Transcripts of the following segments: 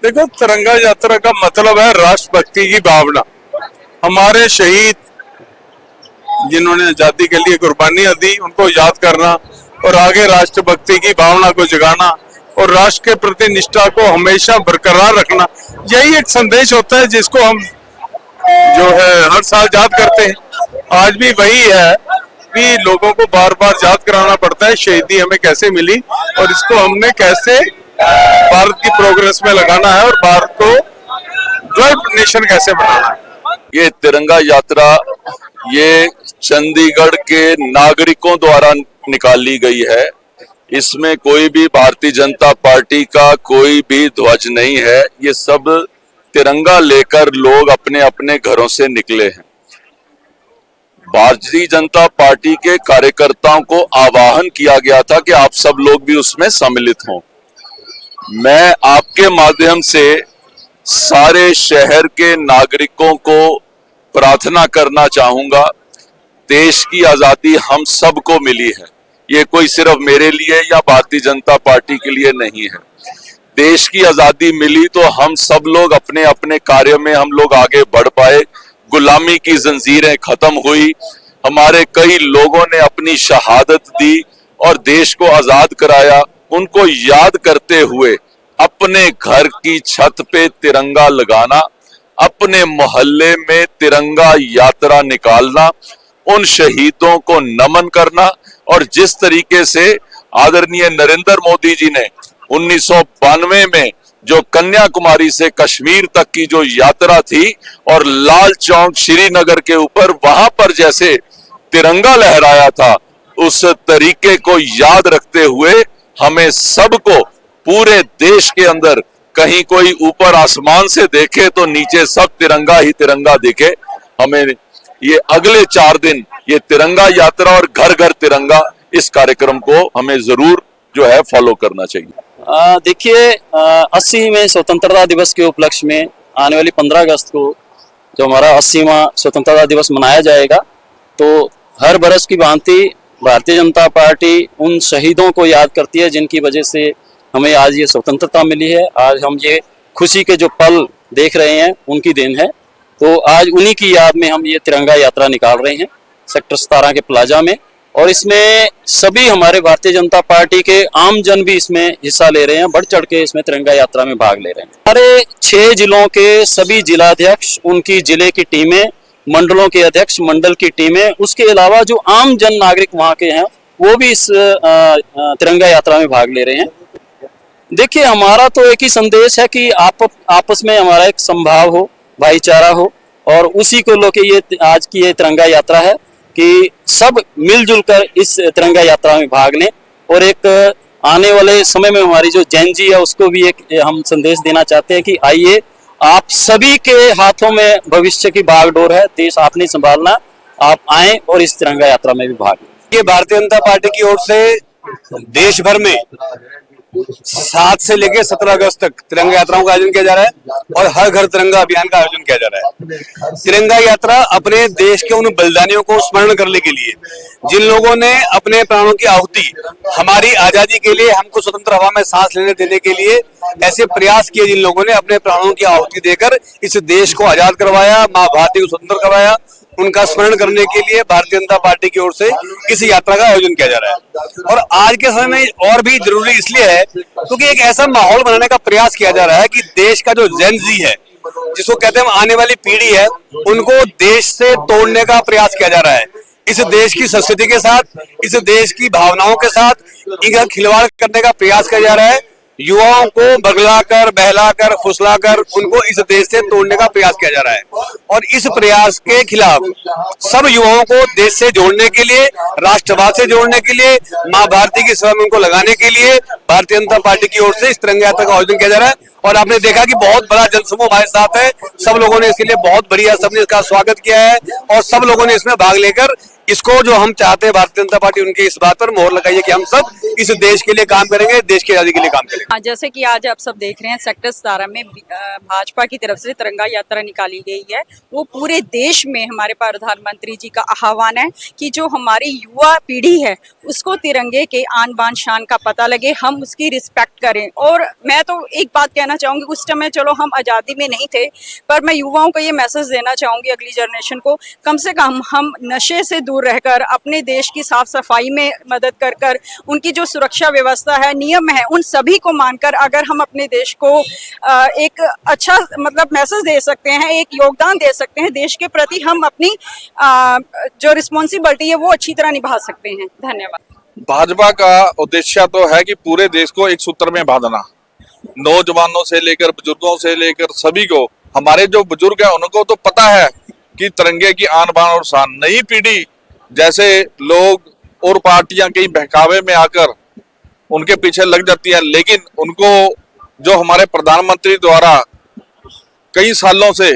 देखो, तिरंगा यात्रा का मतलब है राष्ट्रभक्ति की भावना। हमारे शहीद जिन्होंने आजादी के लिए कुर्बानियां दी, उनको याद करना और आगे राष्ट्रभक्ति की भावना को जगाना और राष्ट्र के प्रति निष्ठा को हमेशा बरकरार रखना, यही एक संदेश होता है जिसको हम जो है हर साल याद करते हैं। आज भी वही है कि लोगों को बार बार याद कराना पड़ता है शहीदी हमें कैसे मिली और इसको हमने कैसे भारत की प्रोग्रेस में लगाना है और भारत को डेवलप्ड नेशन कैसे बनाना है। ये तिरंगा यात्रा ये चंडीगढ़ के नागरिकों द्वारा निकाली गई है। इसमें कोई भी भारतीय जनता पार्टी का कोई भी ध्वज नहीं है। ये सब तिरंगा लेकर लोग अपने अपने घरों से निकले हैं। भारतीय जनता पार्टी के कार्यकर्ताओं को आह्वान किया गया था कि आप सब लोग भी उसमें सम्मिलित हों। मैं आपके माध्यम से सारे शहर के नागरिकों को प्रार्थना करना चाहूंगा। देश की आजादी हम सबको मिली है, ये कोई सिर्फ मेरे लिए या भारतीय जनता पार्टी के लिए नहीं है। देश की आजादी मिली तो हम सब लोग अपने अपने कार्य में हम लोग आगे बढ़ पाए। गुलामी की जंजीरें खत्म हुई, हमारे कई लोगों ने अपनी शहादत दी और देश को आजाद कराया। उनको याद करते हुए अपने घर की छत पे तिरंगा लगाना, अपने मोहल्ले में तिरंगा यात्रा निकालना, उन शहीदों को नमन करना और जिस तरीके से आदरणीय नरेंद्र मोदी जी ने 1992 में जो कन्याकुमारी से कश्मीर तक की जो यात्रा थी और लाल चौक श्रीनगर के ऊपर वहां पर जैसे तिरंगा लहराया था, उस तरीके को याद रखते हुए हमें सबको पूरे देश के अंदर कहीं कोई ऊपर आसमान से देखे तो नीचे सब तिरंगा ही तिरंगा दिखे। हमें ये अगले 4 दिन ये तिरंगा यात्रा और घर घर तिरंगा इस कार्यक्रम को हमें जरूर जो है फॉलो करना चाहिए। देखिए, 80वें स्वतंत्रता दिवस के उपलक्ष्य में आने वाली 15 अगस्त को जो हमारा 80वां स्वतंत्रता दिवस मनाया जाएगा, तो हर बरस की भांति भारतीय जनता पार्टी उन शहीदों को याद करती है जिनकी वजह से हमें आज ये स्वतंत्रता मिली है। आज हम ये खुशी के जो पल देख रहे हैं उनकी देन है। तो आज उन्हीं की याद में हम ये तिरंगा यात्रा निकाल रहे हैं सेक्टर 17 के प्लाजा में, और इसमें सभी हमारे भारतीय जनता पार्टी के आम जन भी इसमें हिस्सा ले रहे हैं, बढ़ चढ़ के इसमें तिरंगा यात्रा में भाग ले रहे हैं। हमारे 6 जिलों के सभी जिलाध्यक्ष, उनकी जिले की टीमें, मंडलों के अध्यक्ष, मंडल की टीमें, उसके अलावा जो आम जन नागरिक वहाँ के हैं वो भी इस तिरंगा यात्रा में भाग ले रहे हैं। देखिए, हमारा तो एक ही संदेश है कि आपस में हमारा एक संभाव हो, भाईचारा हो, और उसी को लेके ये आज की ये तिरंगा यात्रा है कि सब मिलजुल कर इस तिरंगा यात्रा में भाग लें। और एक आने वाले समय में हमारी जो जैन जी है उसको भी एक हम संदेश देना चाहते हैं कि आइए, आप सभी के हाथों में भविष्य की बागडोर है, देश आपने संभालना, आप आए और इस तिरंगा यात्रा में भी भाग लें। ये भारतीय जनता पार्टी की ओर से देश भर में 7 से लेकर 17 अगस्त तक तिरंगा यात्राओं का आयोजन किया जा रहा है और हर घर तिरंगा अभियान का आयोजन किया जा रहा है। तिरंगा यात्रा अपने देश के उन बलिदानियों को स्मरण करने के लिए, जिन लोगों ने अपने प्राणों की आहुति हमारी आजादी के लिए, हमको स्वतंत्र हवा में सांस लेने देने के लिए ऐसे प्रयास किए, जिन लोगों ने अपने प्राणों की आहुति देकर इस देश को आजाद करवाया, माँ भारती को स्वतंत्र करवाया, उनका स्मरण करने के लिए भारतीय जनता पार्टी की ओर से इस यात्रा का आयोजन किया जा रहा है। और आज के समय में और भी जरूरी इसलिए है क्योंकि एक ऐसा माहौल बनाने का प्रयास किया जा रहा है कि देश का जो जेन जी है, जिसको कहते हैं आने वाली पीढ़ी है, उनको देश से तोड़ने का प्रयास किया जा रहा है। इस देश की संस्कृति के साथ, इस देश की भावनाओं के साथ इनका खिलवाड़ करने का प्रयास किया जा रहा है। युवाओं को बगलाकर, बहलाकर, फुसलाकर उनको इस देश से तोड़ने का प्रयास किया जा रहा है। और इस प्रयास के खिलाफ सब युवाओं को देश से जोड़ने के लिए, राष्ट्रवाद से जोड़ने के लिए, माँ भारती की सेवा में उनको लगाने के लिए भारतीय जनता पार्टी की ओर से इस तिरंगा यात्रा का आयोजन किया जा रहा है। और आपने देखा कि बहुत बड़ा जनसमूह हमारे साथ है, सब लोगों ने इसके लिए बहुत बढ़िया, सबने इसका स्वागत किया है और सब लोगों ने इसमें भाग लेकर इसको जो हम चाहते हैं भारतीय जनता पार्टी उनके इस बात पर मोहर लगाई है कि हम सब इस देश के लिए काम करेंगे, देश की आजादी के लिए काम करेंगे। जैसे कि आज आप सब देख रहे हैं सेक्टर 17 में भाजपा की तरफ से तिरंगा यात्रा निकाली गई है। वो पूरे देश में हमारे प्रधानमंत्री जी का आह्वान है कि जो हमारी युवा पीढ़ी है उसको तिरंगे के आन बान शान का पता लगे, हम उसकी रिस्पेक्ट करें। और मैं तो एक बात कहना चाहूंगी, उस समय चलो हम आज़ादी में नहीं थे, पर मैं युवाओं को ये मैसेज देना चाहूंगी, अगली जनरेशन को, कम से कम हम नशे से दूर रहकर अपने देश की साफ सफाई में मदद कर कर उनकी जो सुरक्षा व्यवस्था है, नियम है, उन सभी को मानकर अगर हम अपने देश को एक अच्छा मतलब मैसेज दे सकते हैं, एक योगदान दे सकते हैं देश के प्रति, हम अपनी जो रिस्पॉन्सिबिलिटी है वो अच्छी तरह निभा सकते हैं। धन्यवाद। भाजपा का उद्देश्य तो है कि पूरे देश को एक सूत्र में बांधना, नौजवानों से लेकर बुजुर्गों से लेकर सभी को। हमारे जो बुजुर्ग हैं उनको तो पता है कि तिरंगे की आन बान और शान। नई पीढ़ी जैसे लोग और पार्टियां कई बहकावे में आकर उनके पीछे लग जाती है, लेकिन उनको जो हमारे प्रधानमंत्री द्वारा कई सालों से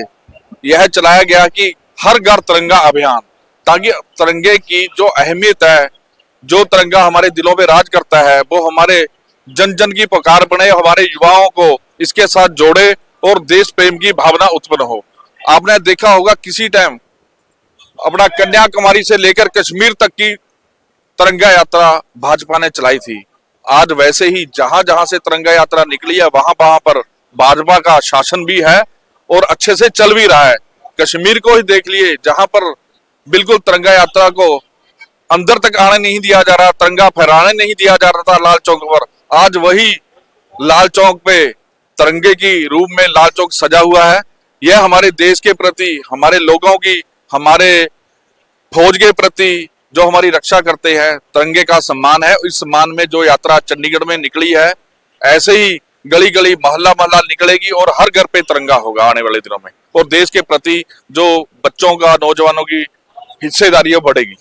यह चलाया गया कि हर घर तिरंगा अभियान, ताकि तिरंगे की जो अहमियत है, जो तिरंगा हमारे दिलों में राज करता है, वो हमारे जन जन की पुकार बने, हमारे युवाओं को इसके साथ जोड़े और देश प्रेम की भावना उत्पन्न हो। आपने देखा होगा किसी टाइम अपना कन्याकुमारी से लेकर कश्मीर तक की तिरंगा यात्रा भाजपा ने चलाई थी। आज वैसे ही जहां जहां से तिरंगा यात्रा निकली है वहां वहां पर भाजपा का शासन भी है और अच्छे से चल भी रहा है। कश्मीर को ही देख लिए, जहां पर बिल्कुल तिरंगा यात्रा को अंदर तक आने नहीं दिया जा रहा, तिरंगा फहराने नहीं दिया जा रहा था लाल चौक पर। आज वही लाल चौक पे तिरंगे की रूप में लाल चौक सजा हुआ है। यह हमारे देश के प्रति, हमारे लोगों की, हमारे फौज के प्रति जो हमारी रक्षा करते हैं, तिरंगे का सम्मान है। इस सम्मान में जो यात्रा चंडीगढ़ में निकली है, ऐसे ही गली गली मोहल्ला मोहल्ला निकलेगी और हर घर पे तिरंगा होगा आने वाले दिनों में। और देश के प्रति जो बच्चों का, नौजवानों की हिस्सेदारी बढ़ेगी।